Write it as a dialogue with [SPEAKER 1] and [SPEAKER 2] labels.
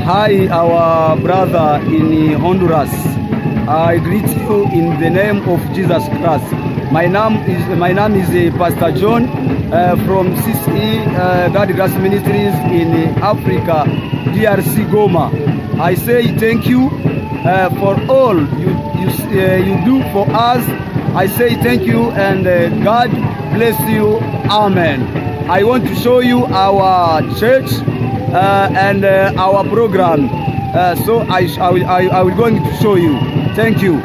[SPEAKER 1] Hi, our brother in Honduras. I greet you in the name of Jesus Christ. My name is Pastor John from CCE God Grace Ministries in Africa, DRC Goma. I say thank you for all you do for us. I say thank you and God bless you. Amen. I want to show you our church and our program. So I will going to show you. Thank you.